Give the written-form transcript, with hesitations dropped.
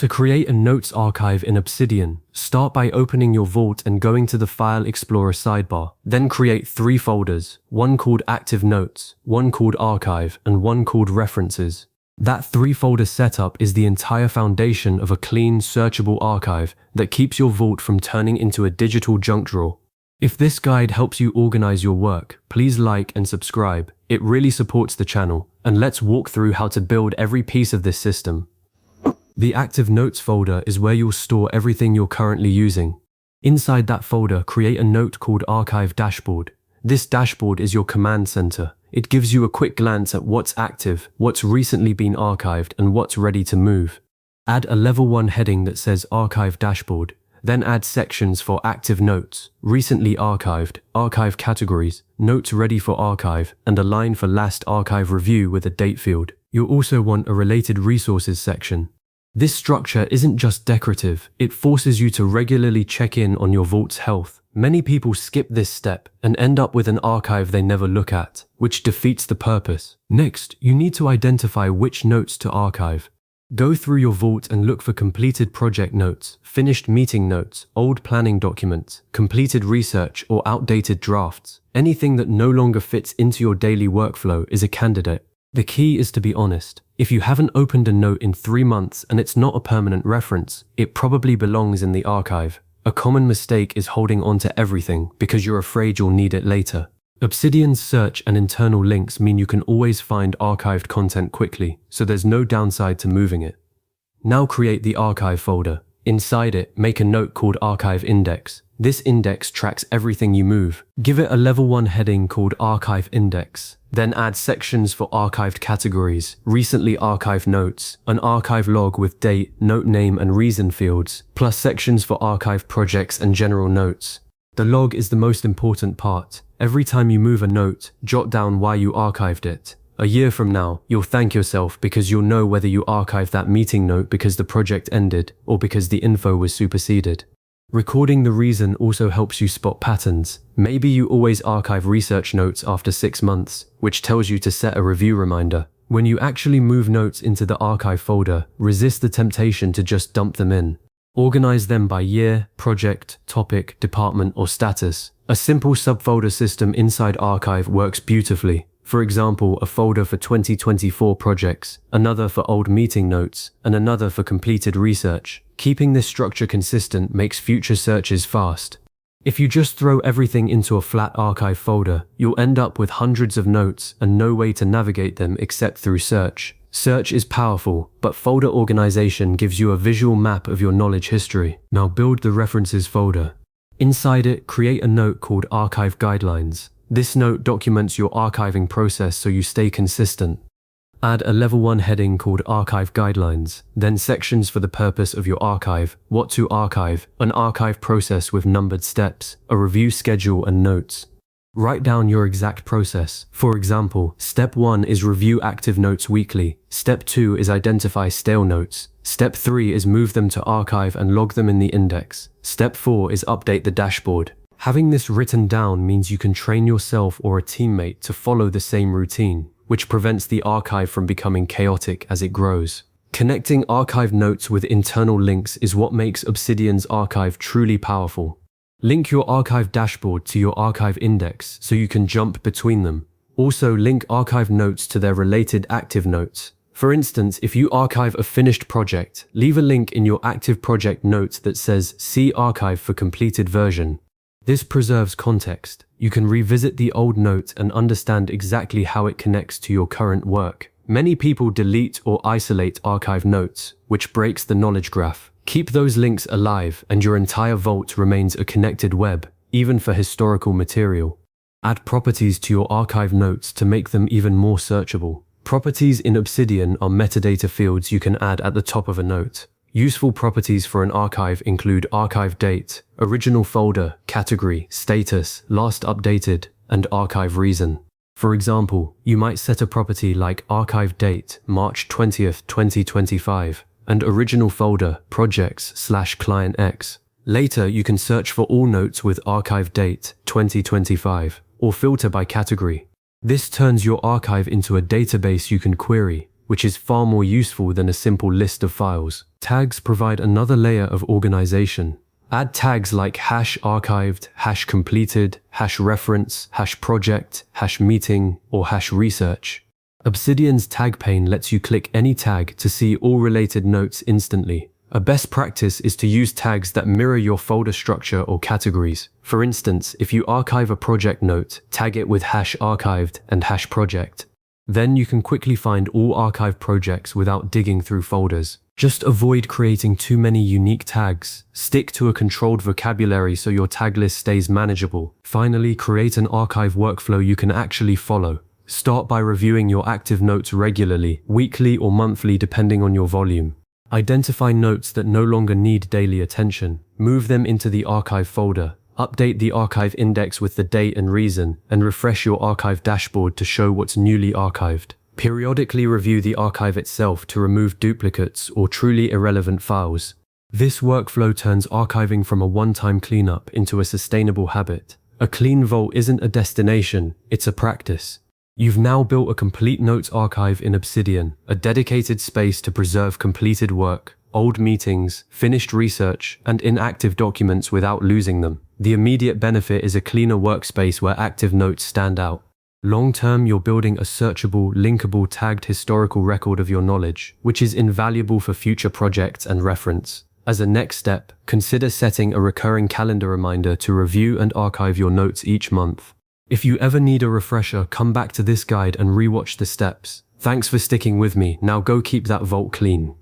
To create a notes archive in Obsidian, start by opening your vault and going to the File Explorer sidebar. Then create 3 folders, one called Active Notes, one called Archive, and one called References. That 3-folder setup is the entire foundation of a clean, searchable archive that keeps your vault from turning into a digital junk drawer. If this guide helps you organize your work, please like and subscribe. It really supports the channel. And let's walk through how to build every piece of this system. The Active Notes folder is where you'll store everything you're currently using. Inside that folder, create a note called Archive Dashboard. This dashboard is your command center. It gives you a quick glance at what's active, what's recently been archived, and what's ready to move. Add a level 1 heading that says Archive Dashboard. Then add sections for active notes, recently archived, archive categories, notes ready for archive, and a line for last archive review with a date field. You'll also want a related resources section. This structure isn't just decorative, it forces you to regularly check in on your vault's health. Many people skip this step and end up with an archive they never look at, which defeats the purpose. Next, you need to identify which notes to archive. Go through your vault and look for completed project notes, finished meeting notes, old planning documents, completed research, or outdated drafts. Anything that no longer fits into your daily workflow is a candidate. The key is to be honest. If you haven't opened a note in 3 months and it's not a permanent reference, it probably belongs in the archive. A common mistake is holding on to everything because you're afraid you'll need it later. Obsidian's search and internal links mean you can always find archived content quickly, so there's no downside to moving it. Now create the archive folder. Inside it, make a note called Archive Index. This index tracks everything you move. Give it a level 1 heading called Archive Index. Then add sections for archived categories, recently archived notes, an archive log with date, note name, and reason fields, plus sections for archived projects and general notes. The log is the most important part. Every time you move a note, jot down why you archived it. A year from now, you'll thank yourself because you'll know whether you archived that meeting note because the project ended or because the info was superseded. Recording the reason also helps you spot patterns. Maybe you always archive research notes after 6 months, which tells you to set a review reminder. When you actually move notes into the archive folder, resist the temptation to just dump them in. Organize them by year, project, topic, department, or status. A simple subfolder system inside Archive works beautifully. For example, a folder for 2024 projects, another for old meeting notes, and another for completed research. Keeping this structure consistent makes future searches fast. If you just throw everything into a flat archive folder, you'll end up with hundreds of notes and no way to navigate them except through search. Search is powerful, but folder organization gives you a visual map of your knowledge history. Now build the references folder. Inside it, create a note called Archive Guidelines. This note documents your archiving process so you stay consistent. Add a level 1 heading called Archive Guidelines, then sections for the purpose of your archive, what to archive, an archive process with numbered steps, a review schedule, and notes. Write down your exact process. For example, Step 1 is review active notes weekly. Step 2 is identify stale notes. Step 3 is move them to archive and log them in the index. Step 4 is update the dashboard. Having this written down means you can train yourself or a teammate to follow the same routine, which prevents the archive from becoming chaotic as it grows. Connecting archive notes with internal links is what makes Obsidian's archive truly powerful. Link your archive dashboard to your archive index so you can jump between them. Also, link archive notes to their related active notes. For instance, if you archive a finished project, leave a link in your active project notes that says "See Archive for completed version." This preserves context. You can revisit the old note and understand exactly how it connects to your current work. Many people delete or isolate archive notes, which breaks the knowledge graph. Keep those links alive and your entire vault remains a connected web, even for historical material. Add properties to your archive notes to make them even more searchable. Properties in Obsidian are metadata fields you can add at the top of a note. Useful properties for an archive include archive date, original folder, category, status, last updated, and archive reason. For example, you might set a property like archive date, March 20th, 2025, and original folder, projects/client X. Later, you can search for all notes with archive date, 2025, or filter by category. This turns your archive into a database you can query, which is far more useful than a simple list of files. Tags provide another layer of organization. Add tags like #archived, #completed, #reference, #project, #meeting, or #research. Obsidian's tag pane lets you click any tag to see all related notes instantly. A best practice is to use tags that mirror your folder structure or categories. For instance, if you archive a project note, tag it with #archived and #project. Then you can quickly find all archived projects without digging through folders. Just avoid creating too many unique tags. Stick to a controlled vocabulary so your tag list stays manageable. Finally, create an archive workflow you can actually follow. Start by reviewing your active notes regularly, weekly or monthly depending on your volume. Identify notes that no longer need daily attention. Move them into the archive folder. Update the archive index with the date and reason, and refresh your archive dashboard to show what's newly archived. Periodically review the archive itself to remove duplicates or truly irrelevant files. This workflow turns archiving from a one-time cleanup into a sustainable habit. A clean vault isn't a destination, it's a practice. You've now built a complete notes archive in Obsidian, a dedicated space to preserve completed work, old meetings, finished research, and inactive documents without losing them. The immediate benefit is a cleaner workspace where active notes stand out. Long-term, you're building a searchable, linkable, tagged historical record of your knowledge, which is invaluable for future projects and reference. As a next step, consider setting a recurring calendar reminder to review and archive your notes each month. If you ever need a refresher, come back to this guide and rewatch the steps. Thanks for sticking with me. Now go keep that vault clean.